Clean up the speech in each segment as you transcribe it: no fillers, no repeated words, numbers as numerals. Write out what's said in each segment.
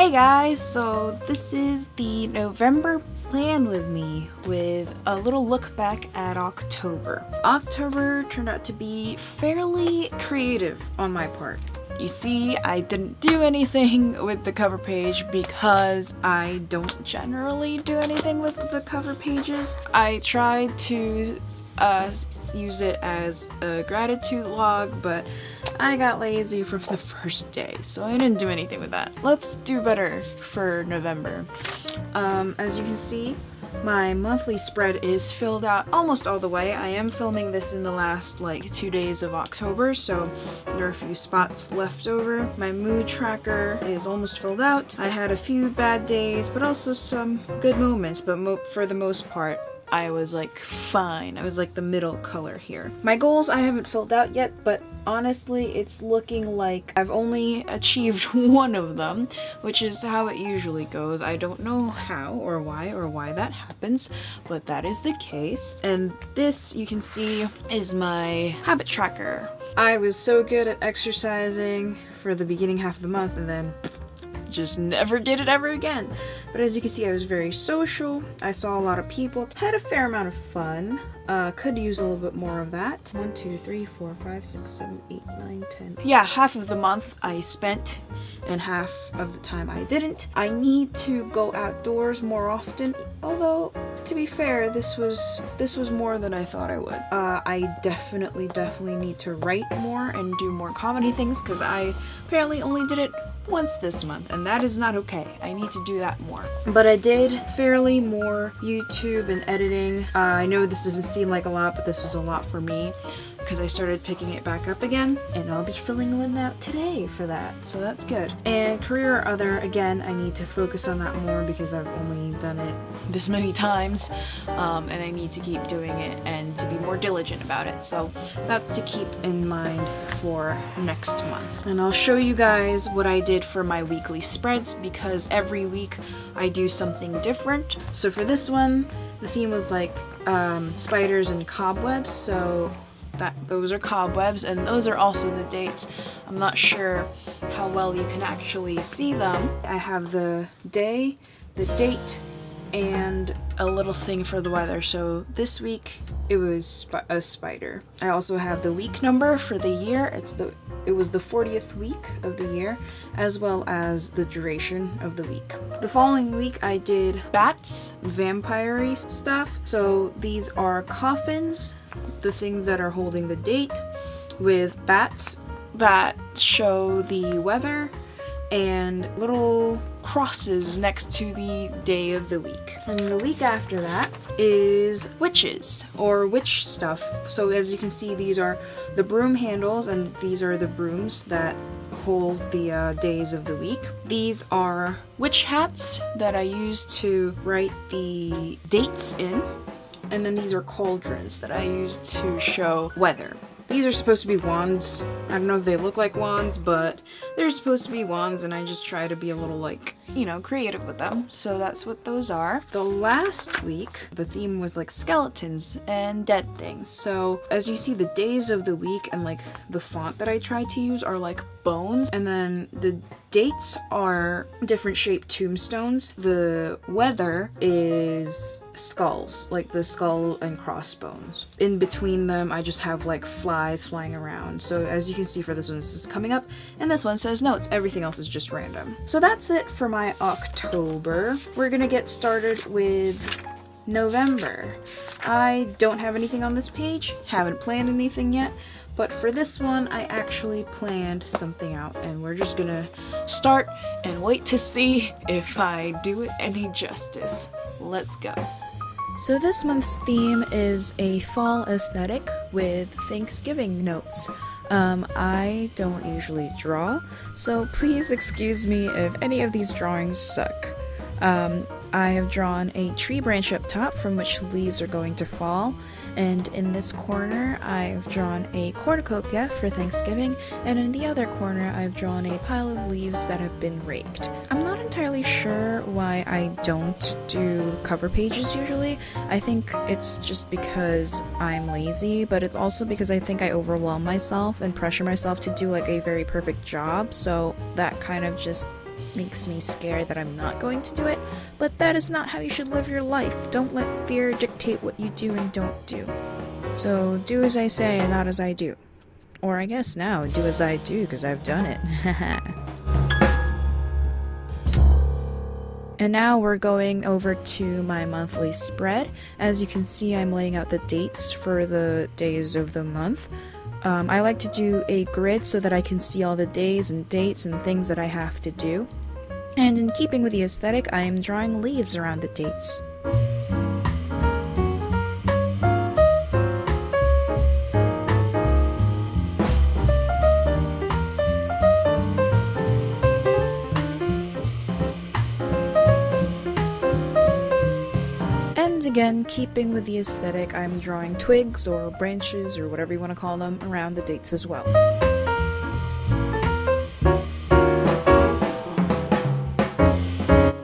Hey guys, so this is the November plan with me with a little look back at October. October turned out to be fairly creative on my part. You see, I didn't do anything with the cover page because I don't generally do anything with the cover pages. I tried to use it as a gratitude log, but I got lazy from the first day, so I didn't do anything with that. Let's do better for November. As you can see, my monthly spread is filled out almost all the way. I am filming this in the last 2 days of October, so there are a few spots left over. My mood tracker is almost filled out. I had a few bad days, but also some good moments, but for the most part, I was fine. I was the middle color here. My goals I haven't filled out yet, but honestly it's looking like I've only achieved one of them, which is how it usually goes. I don't know how or why that happens, but that is the case. And this, you can see, is my habit tracker. I was so good at exercising for the beginning half of the month and then just never did it ever again. But as you can see, I was very social. I saw a lot of people, had a fair amount of fun. Could use a little bit more of that. 1, 2, 3, 4, 5, 6, 7, 8, 9, 10. Yeah, half of the month I spent and half of the time I didn't. I need to go outdoors more often, although to be fair, this was more than I thought I would. I definitely need to write more and do more comedy things because I apparently only did it once this month, and that is not okay. I need to do that more. But I did fairly more YouTube and editing. I know this doesn't seem like a lot, but this was a lot for me because I started picking it back up again, and I'll be filling one out today for that, so that's good. And career or other, again, I need to focus on that more because I've only done it this many times, and I need to keep doing it and to be more diligent about it, so that's to keep in mind for next month. And I'll show you guys what I did for my weekly spreads because every week I do something different. So for this one, the theme was spiders and cobwebs, so those are cobwebs, and those are also the dates. I'm not sure how well you can actually see them. I have the day, the date, and a little thing for the weather. So this week it was a spider. I also have the week number for the year. It was the 40th week of the year, as well as the duration of the week. The following week I did bats, vampire-y stuff. So these are coffins, the things that are holding the date, with bats that show the weather, and little crosses next to the day of the week. And the week after that is witches, or witch stuff. So as you can see, these are the broom handles, and these are the brooms that hold the days of the week. These are witch hats that I use to write the dates in. And then these are cauldrons that I use to show weather. These are supposed to be wands. I don't know if they look like wands, but they're supposed to be wands, and I just try to be a little creative with them. So that's what those are. The last week, the theme was skeletons and dead things. So as you see, the days of the week and the font that I try to use are bones, and then the dates are different shaped tombstones. The weather is skulls, the skull and crossbones. In between them, I just have flies flying around. So as you can see, for this one, this is coming up, and this one says notes. Everything else is just random. So that's it for my October. We're gonna get started with November. I don't have anything on this page, haven't planned anything yet, but for this one, I actually planned something out, and we're just gonna start and wait to see if I do it any justice. Let's go. So this month's theme is a fall aesthetic with Thanksgiving notes. I don't usually draw, so please excuse me if any of these drawings suck. I have drawn a tree branch up top from which leaves are going to fall, and in this corner I've drawn a cornucopia for Thanksgiving, and in the other corner I've drawn a pile of leaves that have been raked. I'm not entirely sure why I don't do cover pages usually. I think it's just because I'm lazy, but it's also because I think I overwhelm myself and pressure myself to do a very perfect job, so that kind of just makes me scared that I'm not going to do it, but that is not how you should live your life. Don't let fear dictate what you do and don't do. So do as I say and not as I do. Or I guess now, do as I do because I've done it. And now we're going over to my monthly spread. As you can see, I'm laying out the dates for the days of the month. I like to do a grid so that I can see all the days and dates and things that I have to do. And in keeping with the aesthetic, I am drawing leaves around the dates. And again, keeping with the aesthetic, I'm drawing twigs or branches or whatever you want to call them around the dates as well.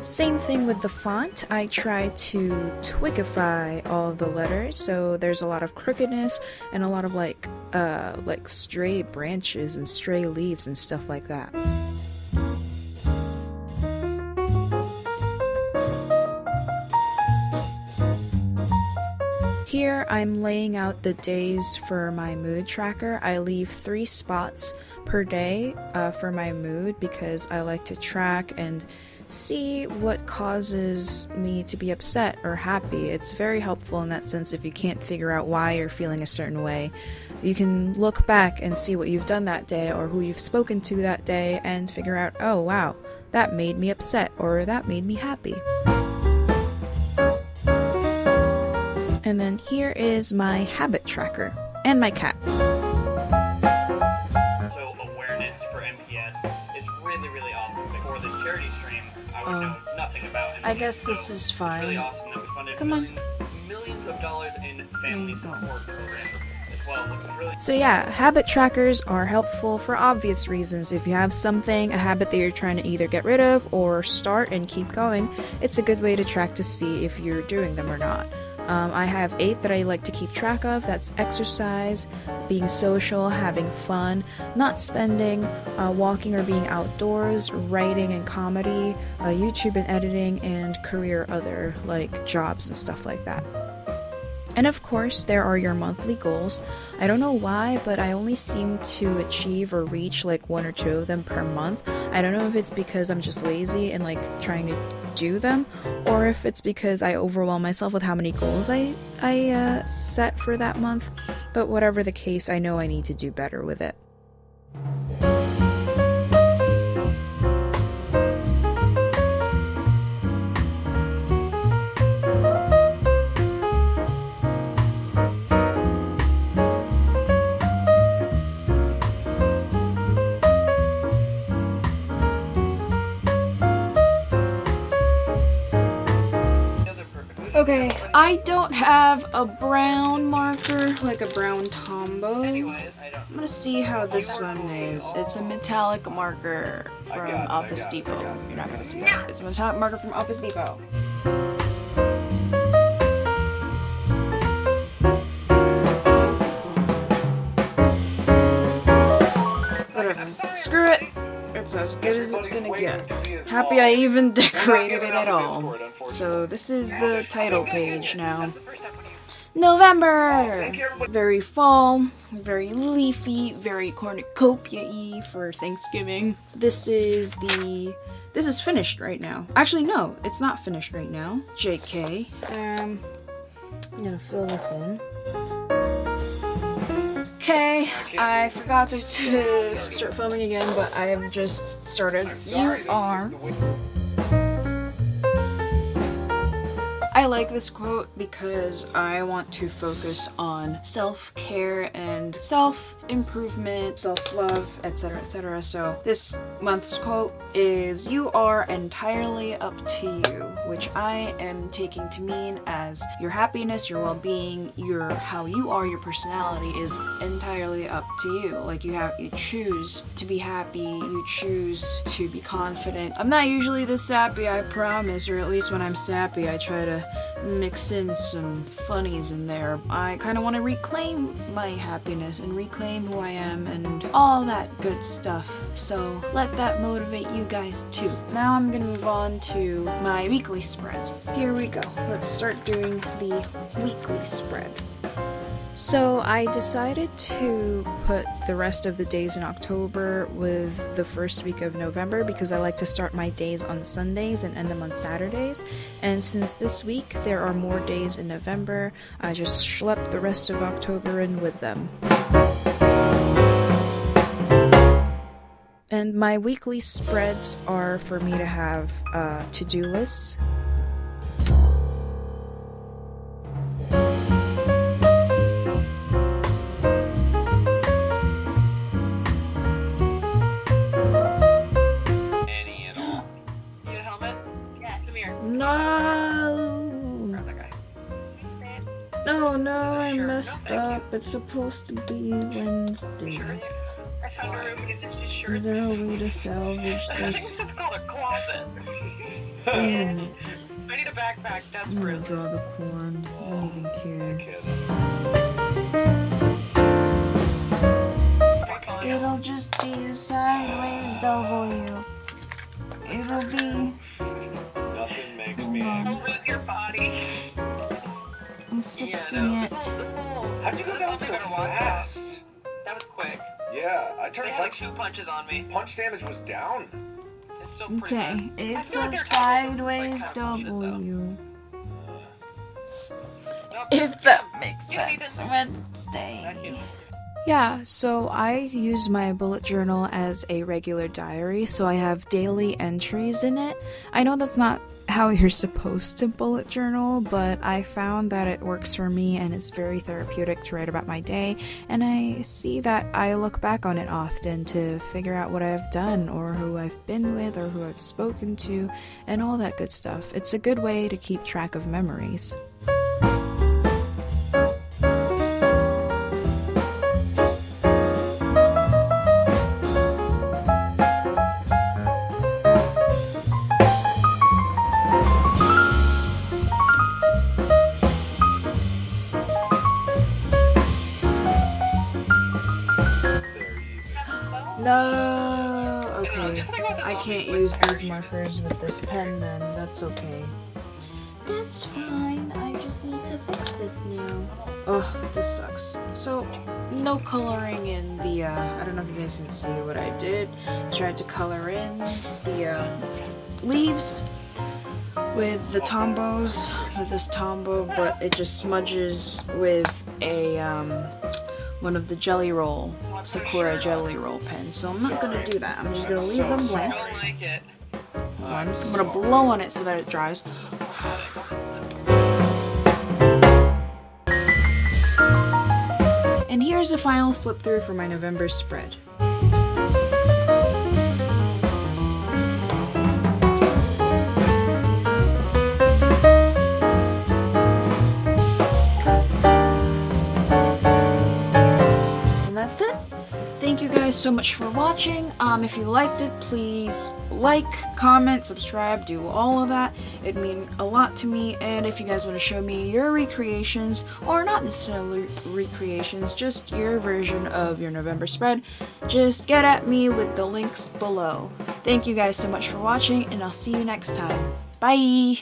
Same thing with the font. I try to twigify all the letters, so there's a lot of crookedness and a lot of like stray branches and stray leaves and stuff like that. Here I'm laying out the days for my mood tracker. I leave 3 spots per day for my mood because I like to track and see what causes me to be upset or happy. It's very helpful in that sense. If you can't figure out why you're feeling a certain way, you can look back and see what you've done that day or who you've spoken to that day and figure out, oh wow, that made me upset or that made me happy. And then here is my habit tracker and my cat. So awareness for MPS is really, really awesome. Before this charity stream, I would know nothing about MPS. I guess this is fine. It's really awesome that we funded millions of dollars in family support programs as well, which is really... So yeah, habit trackers are helpful for obvious reasons. If you have something, a habit that you're trying to either get rid of or start and keep going, it's a good way to track to see if you're doing them or not. I have 8 that I like to keep track of. That's exercise, being social, having fun, not spending, walking or being outdoors, writing and comedy, YouTube and editing, and career other, like jobs and stuff like that. And of course, there are your monthly goals. I don't know why, but I only seem to achieve or reach like 1 or 2 of them per month. I don't know if it's because I'm just lazy and like trying to do them, or if it's because I overwhelm myself with how many goals I set for that month. But whatever the case, I know I need to do better with it. Okay, I don't have a brown marker, like a brown Tombow. I'm gonna see how this one is. It's a metallic marker from Office Depot. You're not gonna see that. It's a metallic marker from Office Depot. Whatever. Screw it. It's as good as it's gonna get. Happy I even decorated it at all. So this is the title page now. November! Very fall, very leafy, very cornucopia-y for Thanksgiving. This is finished right now. Actually, no, it's not finished right now. JK. I'm gonna fill this in. Okay, I forgot to start filming again, but I have just started. You are. I like this quote because I want to focus on self-care and self-improvement, self-love, etc., etc. So this month's quote is, "You are entirely up to you," which I am taking to mean as your happiness, your well-being, how you are, your personality is entirely up to you. Like you choose to be happy, you choose to be confident. I'm not usually this sappy, I promise, or at least when I'm sappy, I try to mixed in some funnies in there. I kind of want to reclaim my happiness and reclaim who I am and all that good stuff. So let that motivate you guys too. Now I'm gonna move on to my weekly spreads. Here we go. Let's start doing the weekly spread. So I decided to put the rest of the days in October with the first week of November because I like to start my days on Sundays and end them on Saturdays. And since this week there are more days in November, I just schlepped the rest of October in with them. And my weekly spreads are for me to have to-do lists. Oh no, I messed up. It's supposed to be Wednesday. I found a room to get this shirt. Is there a way to salvage this? I think that's called a closet. I need a backpack I'm gonna desperately. draw the corn. I don't even care. It'll just be a sideways W. It'll be... Nothing makes me angry. Don't lose your body. I'm fixing it. How'd you go down so fast? That was quick. Yeah, I They turned had like 2 punches on me. punch damage was down. It's still pretty Okay, bad. I it's feel like a their titles are, sideways like, kind of bullshit, though. W. Nope. If that makes You need sense. to- Wednesday. Yeah, so I use my bullet journal as a regular diary, so I have daily entries in it. I know that's not how you're supposed to bullet journal, but I found that it works for me and it's very therapeutic to write about my day, and I see that I look back on it often to figure out what I've done or who I've been with or who I've spoken to and all that good stuff. It's a good way to keep track of memories. No, okay. I can't use these markers with this pen then. That's okay. That's fine. I just need to fix this now. Oh, this sucks. So, no coloring in the, I don't know if you guys can see what I did. I tried to color in the, leaves with the Tombows, with this Tombow, but it just smudges with a, one of the Jelly Roll, Sakura Jelly Roll pens. So I'm not gonna do that. I'm just gonna leave them blank. I don't like it. I'm gonna blow on it so that it dries. And here's the final flip through for my November spread. That's it. Thank you guys so much for watching. If you liked it, please like, comment, subscribe, do all of that. It'd mean a lot to me. And if you guys want to show me your recreations, or not necessarily recreations, just your version of your November spread, just get at me with the links below. Thank you guys so much for watching, and I'll see you next time. Bye!